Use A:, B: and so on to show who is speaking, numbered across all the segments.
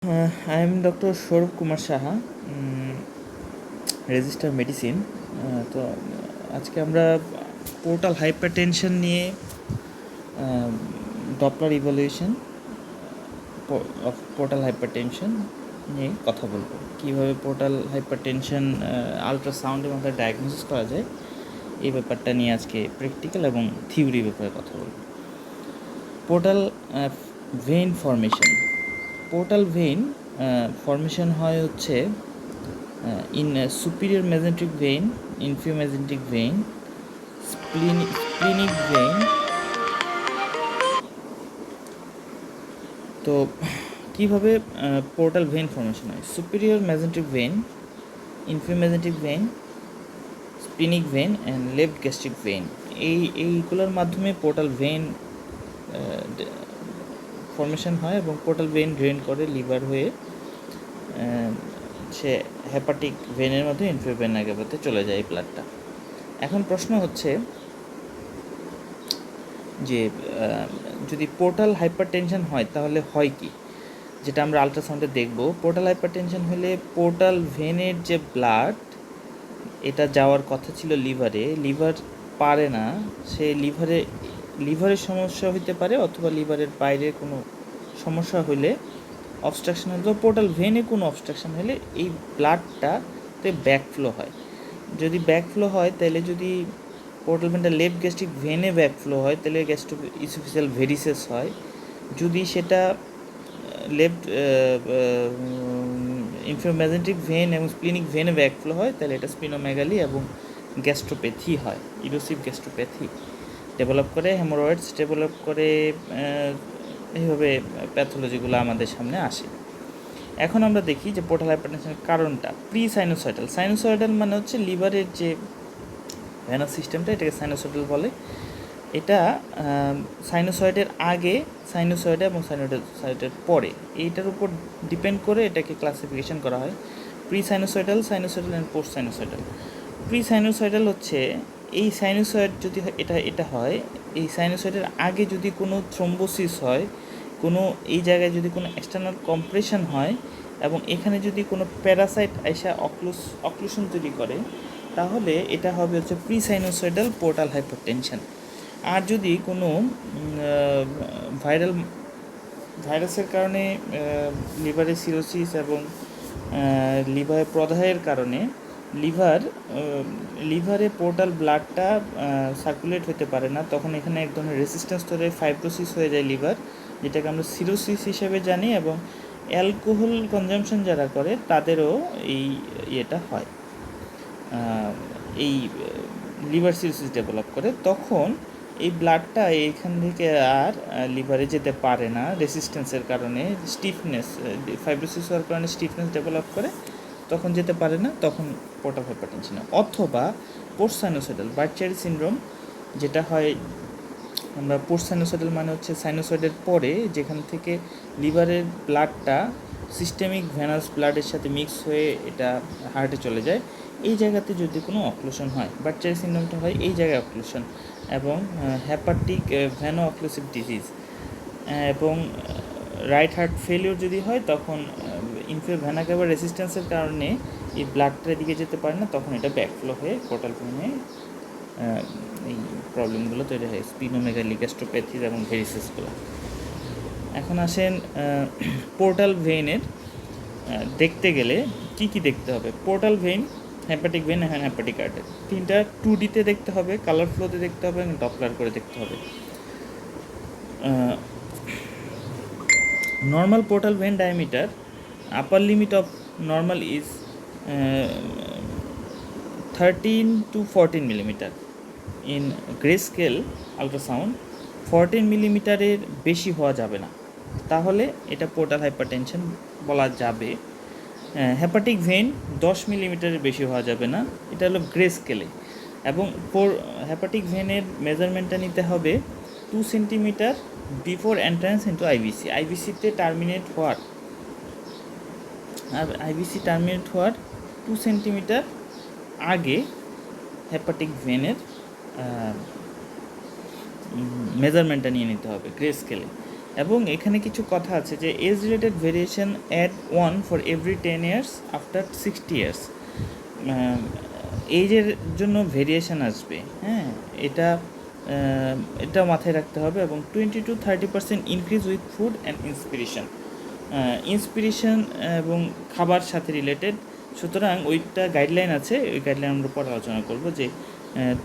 A: I am Dr. Sourav Kumar Saha, register medicine. তো আজকে আমরা পোর্টাল হাইপারটেনশন নিয়ে Doppler evaluation of portal hypertension নিয়ে কথা বলবো। কীভাবে পোর্টাল হাইপারটেনশন আলট্রাসাউন্ডের মধ্যে ডায়াগনোসিস করা যায় এই ব্যাপারটা নিয়ে আজকে প্র্যাকটিক্যাল এবং থিওরি ব্যাপারে কথা বলবো। Portal vein formation. Portal vein formation হয় হচ্ছে in superior mesenteric vein, inferior mesenteric vein, splenic vein। তো কীভাবে পোর্টাল ভেইন ফর্মেশন হয়? Superior mesenteric vein, inferior mesenteric vein, splenic vein and left gastric vein, এইগুলোর মাধ্যমে পোর্টাল ভেইন ফর্মেশন হয় এবং portal vein drain করে লিভার হয়ে সে হেপাটিক ভেনের মধ্যে ইনফিরিয়র ভেন আগে চলে যায় এই ব্লাডটা। এখন প্রশ্ন হচ্ছে যে যদি পোর্টাল হাইপারটেনশন হয় তাহলে হয় কি, যেটা আমরা আলট্রাসাউন্ডে দেখব। পোর্টাল হাইপারটেনশন হলে পোর্টাল ভেনের যে ব্লাড এটা যাওয়ার কথা ছিল লিভারে, লিভার পারে না, সে লিভারের সমস্যা হতে পারে অথবা লিভারের বাইরে কোনো সমস্যা হলে অবস্ট্রাকশন হলে, পোর্টাল ভেনে কোনো অবস্ট্রাকশন হলে এই ব্লাডটাতে ব্যাকফ্লো হয়। যদি ব্যাকফ্লো হয় তাহলে যদি পোর্টাল ভেনটা লেফট গ্যাস্ট্রিক ভেনে ব্যাকফ্লো হয় তাহলে গ্যাস্ট্রো ইসোফেজিয়াল ভেরিসেস হয়। যদি সেটা লেফট ইনফিরিয়র মেজেন্ট্রিক ভেন এবং স্প্লিনিক ভেনে ব্যাকফ্লো হয় তাহলে এটা স্পিনোমেগালি এবং গ্যাস্ট্রোপ্যাথি হয়, ইরোসিভ গ্যাস্ট্রোপ্যাথি ডেভেলপ করে, হেমোরয়েডস ডেভেলপ করে। এইভাবে প্যাথোলজিগুলো আমাদের সামনে আসে। এখন আমরা দেখি যে পোর্টাল হাইপারটেনশনের কারণটা প্রি সাইনোসয়েডাল। সাইনোসয়েডাল মানে হচ্ছে লিভারের যে ভেনাস সিস্টেমটা, এটাকে সাইনোসয়েডাল বলে। এটা সাইনোসয়েডের আগে, সাইনোসয়েডে এবং সাইনোসয়েডের পরে, এইটার উপর ডিপেন্ড করে এটাকে ক্লাসিফিকেশন করা হয় pre sinusoidal, sinusoidal and post sinusoidal. Pre sinusoidal হচ্ছে এই সাইনোসয়েড যদি এটা হয়, এই সাইনোসয়েডের আগে যদি কোনো থ্রোম্বোসিস হয়, কোনো এই জায়গায় যদি কোনো এক্সটার্নাল কম্প্রেশন হয় এবং এখানে যদি কোনো প্যারাসাইট আইসা অক্লুশন তৈরি করে, তাহলে এটা হবে হচ্ছে প্রি সাইনোসয়েডাল পোর্টাল হাইপারটেনশন। আর যদি কোনো ভাইরাসের কারণে লিভারের সিরোসিস এবং লিভারের প্রদাহের কারণে লিভারে পোর্টাল ব্লাডটা সার্কুলেট হতে পারে না, তখন এখানে এক ধরনের রেসিস্ট্যান্স ধরে ফাইব্রোসিস হয়ে যায় লিভার, যেটাকে আমরা সিরোসিস হিসেবে জানি। এবং অ্যালকোহল কনজামশন যারা করে তাদেরও এই ইয়েটা হয়, এই লিভার সিরোসিস ডেভেলপ করে। তখন এই ব্লাডটা এইখান থেকে আর লিভারে যেতে পারে না রেসিস্ট্যান্সের কারণে, স্টিফনেস, ফাইব্রোসিস হওয়ার কারণে স্টিফনেস ডেভেলপ করে, তখন যেতে পারে না, তখন পোর্টাল হাইপারটেনশন। অথবা পোস্ট সাইনোসয়েডাল বার্চিয়ারি সিনড্রোম, যেটা হয় আমরা পোস্ট সাইনোসয়েডাল মানে হচ্ছে সাইনোসয়েডের পরে যেখান থেকে লিভারের ব্লাডটা সিস্টেমিক ভেনাস ব্লাডের সাথে মিক্স হয়ে এটা হার্টে চলে যায়, এই জায়গাতে যদি কোনো অক্লুশন হয়, বার্চিয়ারি সিনড্রোমটা হয় এই জায়গায় অক্লুশন, এবং হেপাটিক ভেনো অক্লুসিভ ডিজিজ এবং রাইট হার্ট ফেলিওর যদি হয়, তখন ইনফিরিয়র ভেনা ক্যাভা রেসিস্ট্যান্সের কারণে এই ব্লাডটা এদিকে যেতে পারে না, তখন এটা ব্যাকফ্লো হয়ে পোর্টাল ভেনে এই প্রবলেমগুলো তৈরি হয়, স্পিনোমেগালি, গ্যাস্ট্রোপ্যাথিস এবং ভেরিসেসগুলো। এখন আসেন পোর্টাল ভেইনের দেখতে গেলে কি কি দেখতে হবে। পোর্টাল ভেইন, হেপাটিক ভেইন এবং হেপাটিক আর্টারি, তিনটা 2Dতে দেখতে হবে, কালার ফ্লোতে দেখতে হবে এবং ডপলার করে দেখতে হবে। Normal portal vein diameter, upper limit of normal is 13 to 14 millimetre. In grey scale ultrasound 14 মিলিমিটারের বেশি হওয়া যাবে না, তাহলে এটা পোর্টাল হাইপারটেনশন বলা যাবে। হেপাটিক ভেইন 10 মিলিমিটারের বেশি হওয়া যাবে না, এটা হলো গ্রে স্কেলে। এবং হেপাটিক ভেনের মেজারমেন্টটা নিতে হবে 2 centimetre before entrance into IVC. আইভিসিতে টার্মিনেট হওয়ার 2 সেন্টিমিটার আগে হেপাটিক ভেনের মেজারমেন্টটা নিয়ে নিতে হবে গ্রে স্কেলে। এবং এখানে কিছু কথা আছে যে age related variation add 1 for every 10 years after 60 years. এইজের জন্য ভেরিয়েশন আসবে, হ্যাঁ, এটা এটা মাথায় রাখতে হবে। এবং 20-30% increase with food and inspiration এবং খাবার সাথে রিলেটেড। সুতরাং ওইটা গাইডলাইন আছে, ওই গাইডলাইন আমরা পরে আলোচনা করবো যে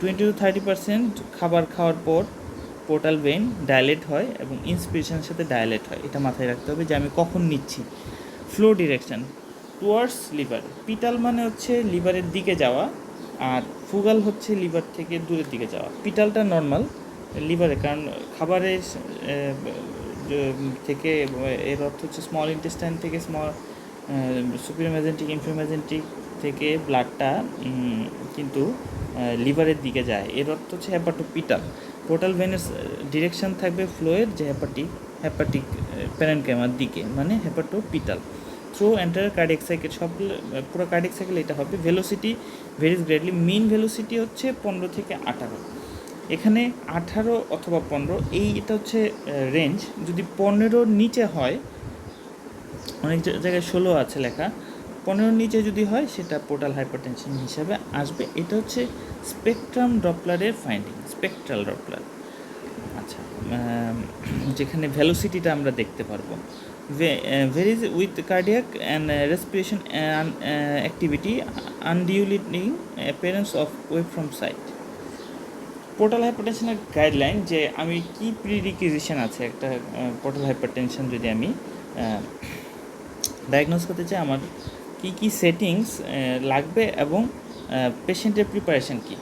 A: 20-30% খাবার খাওয়ার পর পোর্টাল ভেইন ডায়ালেট হয় এবং ইন্সপিরেশনের সাথে ডায়ালেট হয়, এটা মাথায় রাখতে হবে যে আমি কখন নিচ্ছি। ফ্লো ডিরেকশন টুয়ার্ডস লিভার, পিটাল মানে হচ্ছে লিভারের দিকে যাওয়া, আর ফুগাল হচ্ছে লিভার থেকে দূরের দিকে যাওয়া। পিটালটা নর্মাল লিভারে, কারণ খাবারের থেকে, এর অর্থ হচ্ছে স্মল ইন্টেস্টাইন থেকে সুপিরিয়র মেজেন্টিক ইনফিরিয়র মেজেন্টিক থেকে ব্লাডটা কিন্তু লিভারের দিকে যায়, এর অর্থ হচ্ছে হেপাটোপিটাল। পোর্টাল ভেনের ডিরেকশন থাকবে ফ্লোয়ের যে হেপাটিক প্যারেনকাইমার দিকে, মানে হেপাটোপিটাল। থ্রু এন্টার কার্ডিয়াক সাইকেল, সবগুলো পুরো কার্ডিয়াক সাইকেল এটা হবে। ভেলোসিটি ভেরিজ গ্রেটলি, মিন ভেলোসিটি হচ্ছে 15 থেকে 18। এখানে 18 অথবা 15 এটা হচ্ছে রেঞ্জ। যদি 15-র নিচে হয়, অনেক জায়গায় 16 আছে লেখা, 15-র নিচে যদি হয় সেটা পোর্টাল হাইপারটেনশন হিসাবে আসবে। এটা হচ্ছে স্পেকট্রাম ডপলারের ফাইন্ডিং, স্পেকট্রাল ডপলার। আচ্ছা, যেখানে ভেলোসিটিটা আমরা দেখতে পারবো। Varies with cardiac and respiration activity undulating appearance of wave from site. Portal হাইপারটেনশনের গাইডলাইন যে আমি কি প্রিরিকুইজিশন আছে একটা পোর্টাল হাইপারটেনশন যদি আমি ডায়াগনোস করতে চাই, আমার কি কি সেটিংস লাগবে এবং পেশেন্টের প্রিপারেশন কী।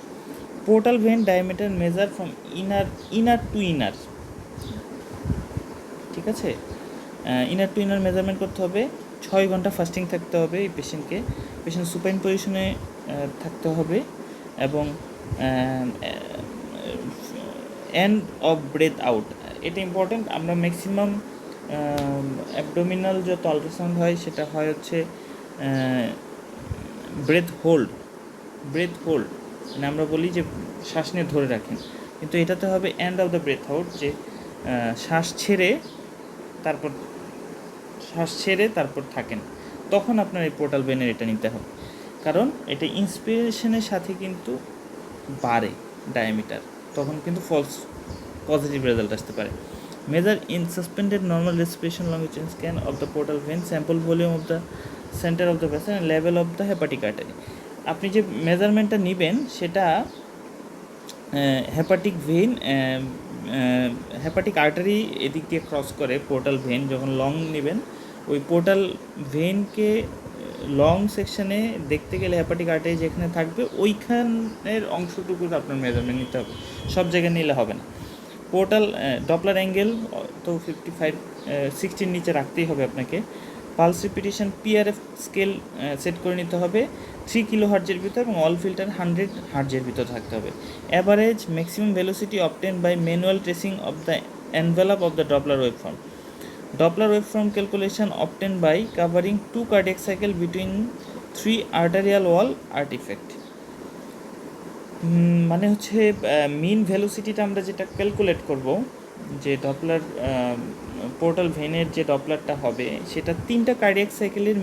A: Portal vein diameter measure from inner to inner, ঠিক আছে, ইনার টু ইনার মেজারমেন্ট করতে হবে। 6 ঘন্টা ফাস্টিং থাকতে হবে এই পেশেন্টকে, পেশেন্ট সুপাইন পজিশনে থাকতে হবে, এবং এন্ড অফ ব্রেথ আউট, এটা ইম্পর্ট্যান্ট। আমরা ম্যাক্সিমাম অ্যাবডোমিনাল যত আলট্রাসাউন্ড হয় সেটা হয় হচ্ছে ব্রেথ হোল্ড, মানে আমরা বলি যে শ্বাস নিয়ে ধরে রাখেন, কিন্তু এটাতে হবে end of the breath out, যে শ্বাস ছেড়ে তারপর থাকেন, তখন আপনার এই পোর্টাল ভেনের এটা নিতে হবে, কারণ এটা ইন্সপিরেশনের সাথে কিন্তু বাড়ে ডায়ামিটার, তখন কিন্তু পজিটিভ রেজাল্ট আসতে পারে। Measure in suspended normal respiration longitude scan of the portal when, sample volume of the centre of the vessel and level of the hepatic artery. আপনি যে মেজারমেন্টটা নেবেন সেটা হেপাটিক ভেইন, হেপাটিক আর্টারি এদিক দিয়ে cross করে portal when. যখন long নেবেন, ওই পোর্টাল ভেনকে লং সেকশনে দেখতে গেলে হেপাটিক আর্টারি যেখানে থাকবে ওইখানের অংশটুকুর আপনার মেজারমেন্ট নিতে হবে, সব জায়গায় নিলে হবে না। পোর্টাল ডপলার অ্যাঙ্গেল তো 60-র নিচে রাখতেই হবে আপনাকে। Pulse repetition PRF scale set করে নিতে হবে 3 কিলো হার্জের ভিতর, এবং অল ফিল্টার 100 হার্জের ভিতর থাকতে হবে। Average maximum velocity obtain by manual tracing of the envelope of the Doppler waveform. Doppler waveform calculation obtain by covering 2 cardiac cycle between 3 arterial wall artifact. মানে হচ্ছে মিন ভেলোসিটিটা আমরা যেটা ক্যালকুলেট করব, যে ডপলার পোর্টাল ভেনের যে ডপলারটা হবে সেটা 3টা কার্ডিয়াক সাইকেলের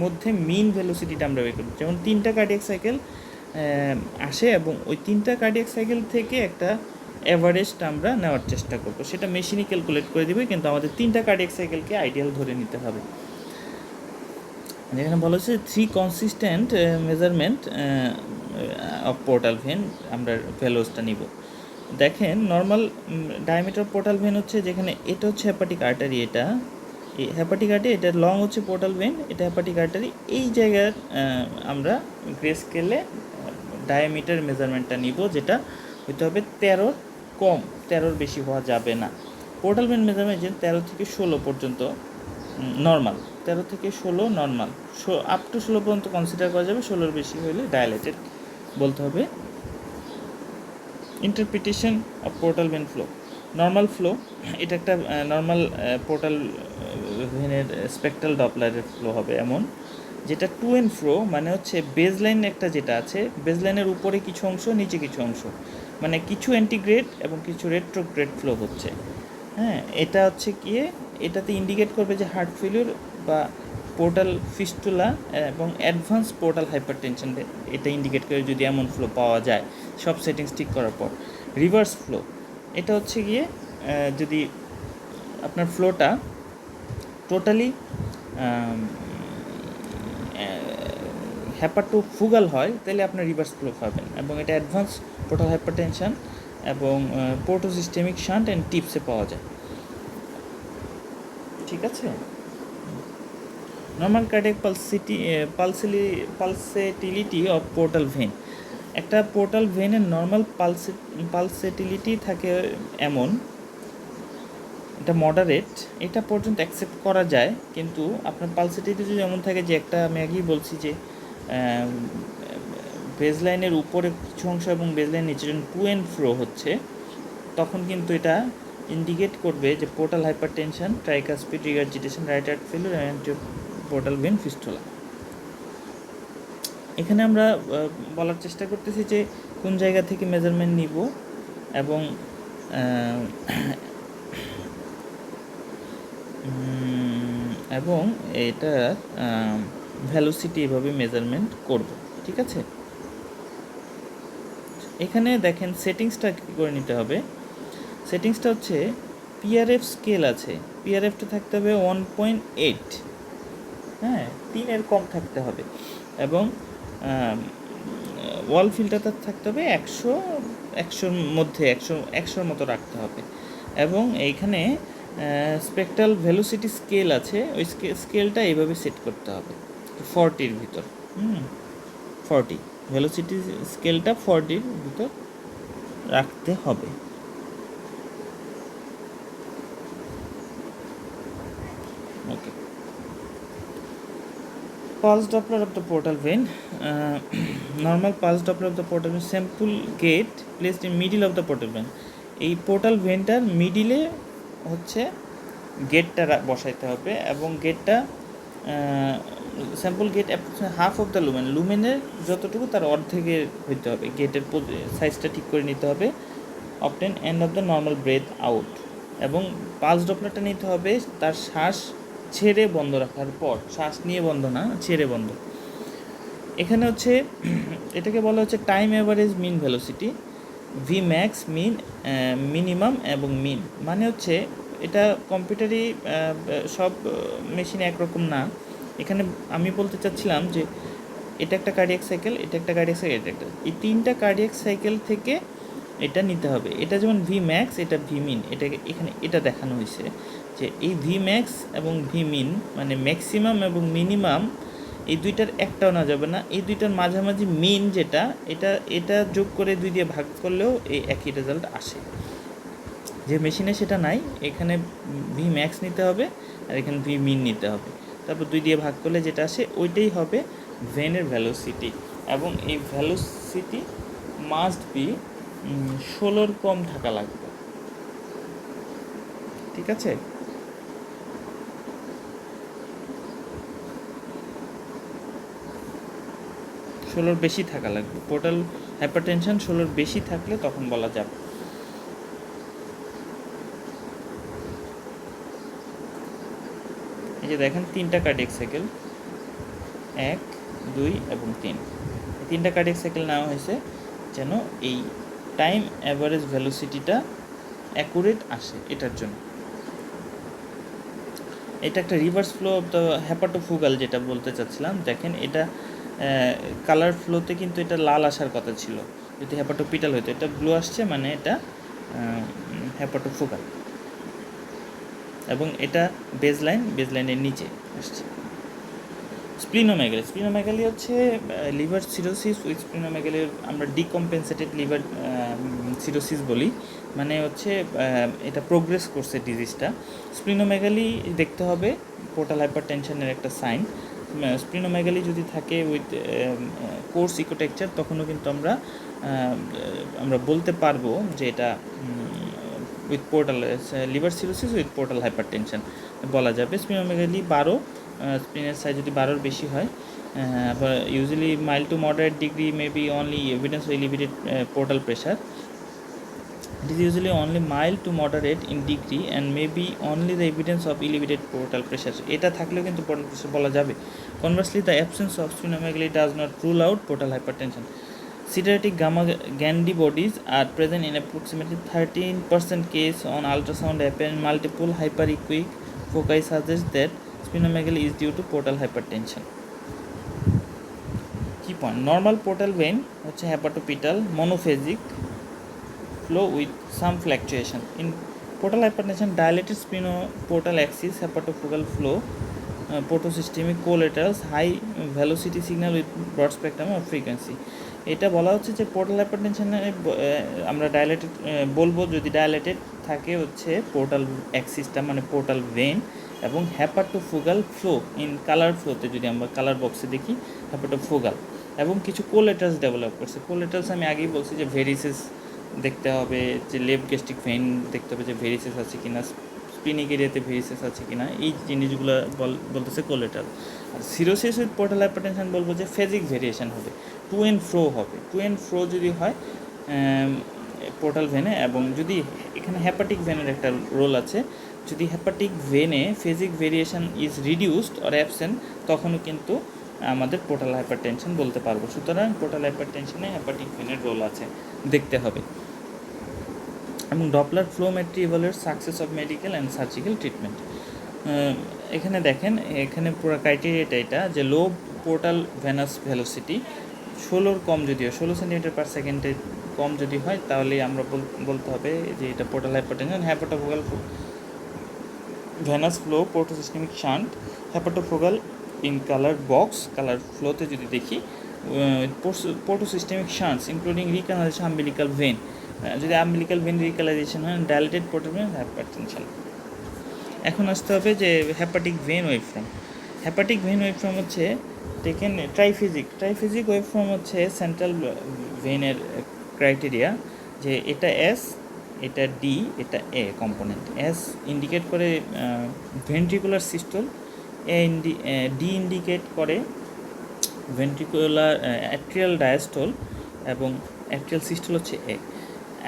A: মধ্যে মিন ভেলোসিটিটা আমরা বের করব। যেমন 3টা কার্ডিয়াক সাইকেল আসে এবং ওই 3টা কার্ডিয়াক সাইকেল থেকে একটা অ্যাভারেজটা আমরা নেওয়ার চেষ্টা করব, সেটা মেশিনই ক্যালকুলেট করে দেবে, কিন্তু আমাদের 3টা কার্ডিয়াক সাইকেলকে আইডিয়াল ধরে নিতে হবে। যেখানে বলা হচ্ছে 3 consistent measurement of portal when, আমরা ভ্যালুসটা নিব। দেখেন নর্মাল ডায়ামিটার পোর্টাল ভেন হচ্ছে, যেখানে এটা হচ্ছে হেপাটিক আর্টারি, এটা হেপাটিক আর্টারি, এটা লং হচ্ছে পোর্টাল ভেন, এটা হেপাটিক আর্টারি। এই জায়গার আমরা গ্রে স্কেলে ডায়ামিটার মেজারমেন্টটা নিব, যেটা হইতে হবে 13 কম, 13 বেশি হওয়া যাবে না। পোর্টাল ভেন মেজারমেন্ট যে 13 থেকে 16 পর্যন্ত নর্মাল, 13 থেকে 16 নর্মাল, আপ টু 16 পর্যন্ত কনসিডার করা যাবে, 16-র বেশি হলে ডায়ালেটেড বলতে হবে। Interpretation of portal when flow, normal flow, এটা একটা নর্মাল পোর্টাল ভেনের স্পেকট্রাল ডপলারের ফ্লো হবে এমন, যেটা টু অ্যান্ড ফ্রো, মানে হচ্ছে বেজলাইন একটা যেটা আছে, বেজলাইনের উপরে কিছু অংশ নিচে কিছু অংশ, মানে কিছু অ্যান্টিগ্রেড এবং কিছু রেট্রোগ্রেড ফ্লো হচ্ছে। হ্যাঁ, এটা হচ্ছে গিয়ে এটাতে ইন্ডিকেট করবে যে হার্ট ফেলিউর বা পোর্টাল ফিস্টুলা এবং অ্যাডভান্স পোর্টাল হাইপারটেনশন এটা ইন্ডিকেট করে যদি এমন ফ্লো পাওয়া যায় সব সেটিংস ঠিক করার পর। রিভার্স ফ্লো এটা হচ্ছে গিয়ে যদি আপনার ফ্লোটা টোটালি হ্যাপাটোফুগাল হয় তাহলে আপনার রিভার্স ফ্লো পাবেন, এবং এটা অ্যাডভান্স পোর্টাল হাইপারটেনশন এবং পোর্টোসিস্টেমিক শান্ট অ্যান্ড টিপসে পাওয়া যায়। ঠিক আছে। Normal cardiac pulsatility of portal vein, একটা পোর্টাল ভেনের নর্মাল পালসেটিলিটি থাকে এমন, এটা মডারেট, এটা পর্যন্ত অ্যাকসেপ্ট করা যায়, কিন্তু আপনার পালসেটিলিটি যদি এমন থাকে যে একটা আমি আগেই বলছি যে বেজলাইনের উপরে কিছু অংশ এবং বেজলাইন নিচে যখন টু অ্যান্ড ফ্রো হচ্ছে তখন কিন্তু এটা ইন্ডিকেট করবে যে portal hypertension, tricuspid regurgitation, right heart failure and portal when fistula. এখানে আমরা বলার চেষ্টা করতেছি যে কোন জায়গা থেকে মেজারমেন্ট নিব এবং এবং এটা ভ্যালোসিটি এভাবে মেজারমেন্ট করব। ঠিক আছে। এখানে দেখেন সেটিংসটা কী করে নিতে হবে। সেটিংসটা হচ্ছে পিআরএফ স্কেল আছে, পিআরএফটা থাকতে হবে 1.8, হ্যাঁ 3-এর কম থাকতে হবে, এবং ওয়াল ফিল্টারটা থাকতে হবে 100-100-র মধ্যে, 100-100-র মতো রাখতে হবে। এবং এইখানে স্পেকট্রাল ভেলোসিটি স্কেল আছে, ওই স্কেলটা এইভাবে সেট করতে হবে 40-র ভিতর। 40 ভেলোসিটি স্কেলটা 40-র ভিতর রাখতে হবে। ওকে। pulse Doppler of the portal vein, normal pulse Doppler of the portal vein, sample gate placed in middle of the portal vein, এই পোর্টাল ভেনটার মিডিলে হচ্ছে গেটটা বসাইতে হবে, এবং গেটটা sample gate half of the lumen, লুমেনের যতটুকু তার অর্ধেকে হইতে হবে, গেটের সাইজটা ঠিক করে নিতে হবে। Obtain end of the normal breath out, এবং পালস ডপলারটা নিতে হবে তার শ্বাস ছেড়ে বন্ধ রাখার পর, শ্বাস নিয়ে বন্ধ না, ছেড়ে বন্ধ। এখানে হচ্ছে এটাকে বলা হচ্ছে টাইম অ্যাভারেজ মিন ভেলোসিটি, ভি ম্যাক্স, মিন, মিনিমাম এবং মিন। মানে হচ্ছে এটা কম্পিউটারই সব মেশিনে একরকম না। এখানে আমি বলতে চাচ্ছিলাম যে এটা একটা কার্ডিয়াক সাইকেল, এটা একটা কার্ডিয়াক সাইকেল, এটা একটা, এই 3টা কার্ডিয়াক সাইকেল থেকে এটা নিতে হবে। এটা যেমন ভি ম্যাক্স, এটা ভি মিন, এটাকে এখানে এটা দেখানো হয়েছে যে এই ভি ম্যাক্স এবং ভি মিন মানে ম্যাক্সিমাম এবং মিনিমাম, এই দুইটার একটাও না যাবে না, এই দুইটার মাঝামাঝি মিন যেটা, এটা যোগ করে 2 দিয়ে ভাগ করলেও এই একই রেজাল্ট আসে। যে মেশিনে সেটা নাই, এখানে ভি ম্যাক্স নিতে হবে আর এখানে ভি মিন নিতে হবে, তারপর 2 দিয়ে ভাগ করলে যেটা আসে ওইটাই হবে ভেনের ভ্যালোসিটি, এবং এই ভ্যালোসিটি মাস্ট বি 16-র কম থাকা লাগবে। ঠিক আছে। ষোলোর বেশি থাকা লাগবে, পোর্টাল হাইপারটেনশন 16-র বেশি থাকলে তখন বলা যাবে। এই যে দেখেন 3টা কার্ডিয়াক সাইকেল, 1, 2 এবং 3, এই 3টা কার্ডিয়াক সাইকেল নেওয়া হয়েছে যেন এই টাইম অ্যাভারেজ ভ্যালোসিটিটা অ্যাকুরেট আসে এটার জন্য। এটা একটা রিভার্স ফ্লো অফ দ্য হ্যাপাটোফুগাল যেটা বলতে চাচ্ছিলাম। দেখেন এটা কালার ফ্লোতে কিন্তু এটা লাল আসার কথা ছিল, যদি হ্যাপাটোপিটাল হতো, এটা ব্লু আসছে মানে এটা হ্যাপাটোফুগাল, এবং এটা বেজলাইনের নিচে আসছে। স্প্লিনোমেগালি হচ্ছে লিভার সিরোসিস উইথ স্প্লিনোমেগালির আমরা ডিকম্পেনসেটেড লিভার সিরোসিস বলি, মানে হচ্ছে এটা প্রোগ্রেস করছে ডিজিজটা। স্প্লিনোমেগালি দেখতে হবে পোর্টাল হাইপারটেনশনের একটা সাইন। স্প্লিনোমেগালি যদি থাকে উইথ কোর্স ইকোটেকচার তখনও কিন্তু আমরা বলতে পারবো যে এটা with portal liver cirrhosis with portal hypertension বলা যাবে। স্প্লিনোমেগালি 12, স্প্লিনের সাইজ যদি 12-র বেশি হয়, আবার usually mild to moderate degree may be only evidence elevated portal pressure. It is usually only mild to moderate in degree and may be only the evidence of elevated portal pressure. এটা থাকলেও কিন্তু portal pressure বলা যাবে. Conversely, the absence of splenomegaly does not rule out portal hypertension. Sideretic gamma Gandhi bodies are present in approximately 13% case on ultrasound apparent multiple hyperechoic foci suggests that splenomegaly is due to portal hypertension. Key point: normal portal vein হচ্ছে hepatopetal monophasic flow with some fluctuation. In portal hypertension, dilated sphenoportal axis, hepatofocal flow, portosystemic collaterals, high velocity signal with broad spectrum of frequency. এটা বলা হচ্ছে যে portal হাইপারটেনশনে আমরা dilated বলবো যদি dilated থাকে হচ্ছে পোর্টাল অ্যাক্সিসটা মানে পোর্টাল ভেন এবং হ্যাপাটোফোগাল ফ্লো ইন কালার ফ্লোতে যদি আমরা কালার বক্সে দেখি হ্যাপাটোফোগাল এবং কিছু কোলেটার্স ডেভেলপ করছে। কোলেটার্স আমি আগেই বলছি যে ভেরিসেস দেখতে হবে, যে লেফট গ্যাস্ট্রিক ভেইন দেখতে হবে যে ভেরিসেস আছে কিনা, স্প্লিনিক এরিয়াতে ভেরিসেস আছে কিনা, এই জিনিসগুলো বলতেছে কোলেটার। আর সিরোসিস উইথ পোর্টাল হাইপারটেনশন বলবো যে ফেজিক ভেরিয়েশন হবে, টু অ্যান্ড ফ্রো হবে। টু অ্যান্ড ফ্রো যদি হয় পোর্টাল ভেনে, এবং যদি এখানে হ্যাপাটিক ভেনের একটা রোল আছে, যদি হ্যাপাটিক ভেনে phasic variation is reduced or absent তখনও কিন্তু আমাদের পোর্টাল হাইপারটেনশন বলতে পারবো। সুতরাং পোর্টাল হাইপারটেনশনে হ্যাপাটিক ভেনের রোল আছে, দেখতে হবে। এবং Doppler flowmetry evaluate success of medical and surgical treatment. এখানে দেখেন, এখানে পুরো ক্রাইটেরিয়াটা এটা যে লো পোর্টাল ভেনাস ভেলোসিটি 16 কম যদি হয়, 16 সেন্টিমিটার পার সেকেন্ডে কম যদি হয় তাহলেই আমরা বলতে হবে যে এটা portal hypertension. Hepatofugal venous flow, portosystemic shunt, hepatofugal in colour box, colour ফ্লোতে যদি দেখি portosystemic shunts including recanalization umbilical vein, যদি আম্বিলিকাল ভেন রিকালাইজেশন হয় ডাইলেটেড পোর্টাল ভেন হাইপারটেনশন। এখন আসতে হবে যে hepatic vein waveform. Hepatic vein waveform হচ্ছে টেকেন ট্রাইফেজিক ওয়েভফর্ম হচ্ছে সেন্ট্রাল ভেনের ক্রাইটেরিয়া, যে এটা এস, এটা ডি, এটা এ কম্পোনেন্ট। এস ইন্ডিকেট করে ভেন্ট্রিকুলার সিস্টল, ডি ইন্ডিকেট করে ভেন্ট্রিকুলার অ্যাট্রিয়াল ডায়াস্টল এবং অ্যাট্রিয়াল সিস্টল হচ্ছে এ।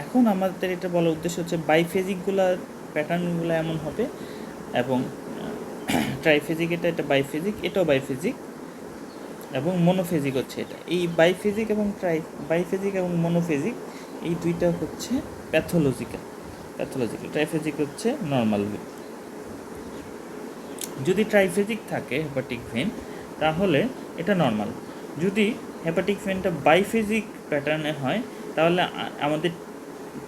A: এখন আমাদের এটা বলার উদ্দেশ্য হচ্ছে বাইফেজিকগুলার প্যাটার্নগুলো এমন হবে, এবং ট্রাইফেজিক এটা বাইফেজিক, এটাও বাইফেজিক, এবং মোনোফেজিক হচ্ছে এটা। এই বাইফেজিক এবং বাইফেজিক এবং মোনোফেজিক এই দুইটা হচ্ছে প্যাথোলজিক্যাল। ট্রাইফেজিক হচ্ছে নর্মাল ভেন। যদি ট্রাইফেজিক থাকে হেপাটিক ভেন তাহলে এটা নর্মাল। যদি হেপাটিক ভেনটা বাইফেজিক প্যাটার্নে হয় তাহলে আমাদের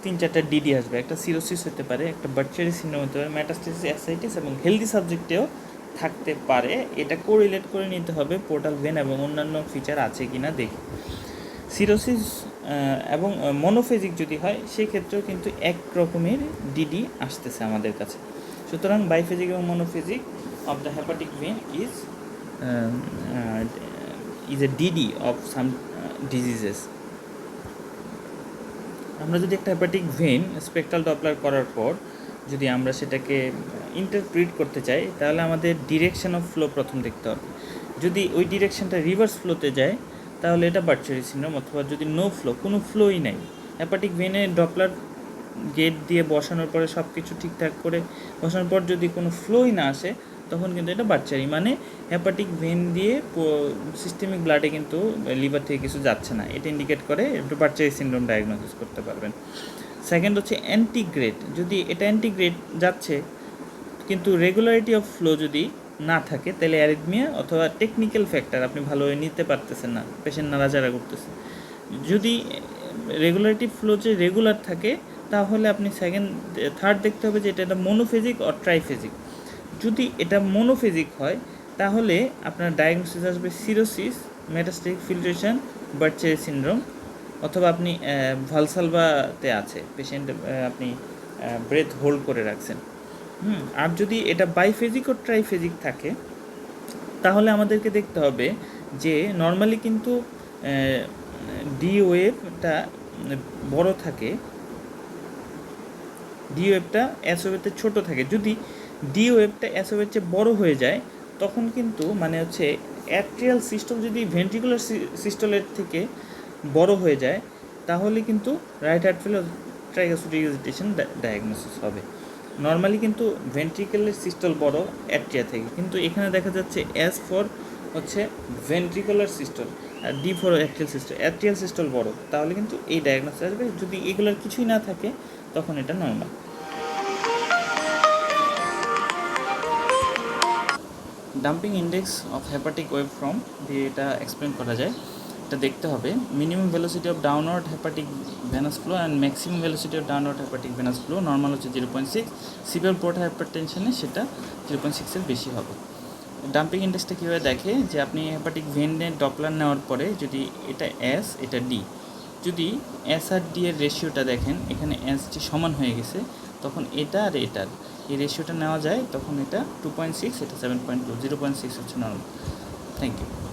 A: 3-4টা ডিডি আসবে। একটা সিরোসিস হতে পারে, একটা বার্চারি সিনড্রোম হতে পারে, মেটাস্টেসিস, অ্যাসাইটিস এবং হেলদি সাবজেক্টেও থাকতে পারে। এটা কোরিলেট করে নিতে হবে পোর্টাল ভেন এবং অন্যান্য ফিচার আছে কিনা দেখি। সিরোসিস এবং মনোফেজিক যদি হয় সেক্ষেত্রেও কিন্তু এক রকমের ডিডি আসতেছে আমাদের কাছে। সুতরাং বাইফেজিক এবং monophasic of the hepatic vein is a DD of some diseases. আমরা যদি একটা হেপাটিক ভেন স্পেকট্রাল ডপলার করার পর যদি আমরা সেটাকে ইন্টারপ্রিট করতে চাই তাহলে আমাদের ডিরেকশন অফ ফ্লো প্রথম দেখতে হবে। যদি ওই ডিরেকশনটা রিভার্স ফ্লোতে যায় তাহলে এটা বার্চারি সিনড্রোম, অথবা যদি নো ফ্লো, কোনো ফ্লোই নাই, হেপাটিক ভেনে ডপলার গেট দিয়ে বসানোর পরে সব কিছু ঠিকঠাক করে বসানোর পর যদি কোনো ফ্লোই না আসে তখন কিন্তু এটা বার্চারি, মানে হেপাটিক ভেন দিয়ে সিস্টেমিক ব্লাডে কিন্তু লিভার থেকে কিছু যাচ্ছে না, এটা ইন্ডিকেট করে একটু বার্চারি সিনড্রোম ডায়াগনোসিস করতে পারবেন। সেকেন্ড হচ্ছে অ্যান্টিগ্রেড। যদি এটা অ্যান্টিগ্রেড যাচ্ছে কিন্তু রেগুলারিটি অফ ফ্লো যদি না থাকে তাহলে অ্যারিথমিয়া অথবা টেকনিক্যাল ফ্যাক্টর, আপনি ভালোভাবে নিতে পারতেছেন না, পেশেন্ট নাড়াচাড়া করতেছে। যদি রেগুলারিটি ফ্লো যে রেগুলার থাকে তাহলে আপনি থার্ড দেখতে হবে যে এটা মোনোফেজিক অর ট্রাইফেজিক। যদি এটা মোনোফেজিক হয় তাহলে আপনার ডায়াগনোসিস আসবে সিরোসিস, মেটাস্টেটিক ফিল্ট্রেশন, বার্চারি সিনড্রোম, অথবা আপনি ভালসালভাতে আছে পেশেন্ট, আপনি ব্রেথ হোল্ড করে রাখছেন। আর যদি এটা বাইফেজিক ও ট্রাইফেজিক থাকে তাহলে আমাদেরকে দেখতে হবে যে নর্মালি কিন্তু ডি ওয়েভটা বড় থাকে, ডি ওয়েভটা এস ওয়েভের ছোটো থাকে। যদি ডি ওয়েভটা এস ওয়েভের চেয়ে বড়ো হয়ে যায় তখন কিন্তু মানে হচ্ছে অ্যাট্রিয়াল সিস্টল যদি ভেন্ট্রিকুলার সিস্টলের থেকে বড় হয়ে যায় তাহলে কিন্তু রাইট হার্ট ফেল ট্রাইগাস্ট্রিক এজিটেশন ডায়াগনোসিস হবে। নর্মালি কিন্তু ভেন্ট্রিকেলের সিস্টল বড় অ্যাট্রিয়া থেকে, কিন্তু এখানে দেখা যাচ্ছে এস ফর হচ্ছে ভেন্ট্রিকুলার সিস্টল আর ডি ফর অ্যাট্রিয়াল সিস্টল বড়, তাহলে কিন্তু এই ডায়াগনোসিস আসবে। যদি এগুলোর কিছুই না থাকে তখন এটা normal. Damping index of hepatic waveform দিয়ে এটা এক্সপ্লেন করা যায়। এটা দেখতে হবে minimum velocity of downward hepatic venous flow and maximum velocity of downward hepatic venous flow. Normal হচ্ছে 0.6, সিভিয়ার পোর্ট হাইপারটেনশনে সেটা 0.6-এর বেশি হবে। ডাম্পিং ইন্ডেক্সটা কীভাবে দেখে যে আপনি হেপাটিক ভেনের ডপলার নেওয়ার পরে যদি এটা এস এটা ডি, যদি এস আর ডি এর রেশিওটা দেখেন এখানে এস ডি সমান হয়ে গেছে, তখন এটা আর এটার এই রেশিওটা নেওয়া যায়, তখন এটা 2.6 এটা 7.2, 0.6 হচ্ছে নর্মাল। Thank you.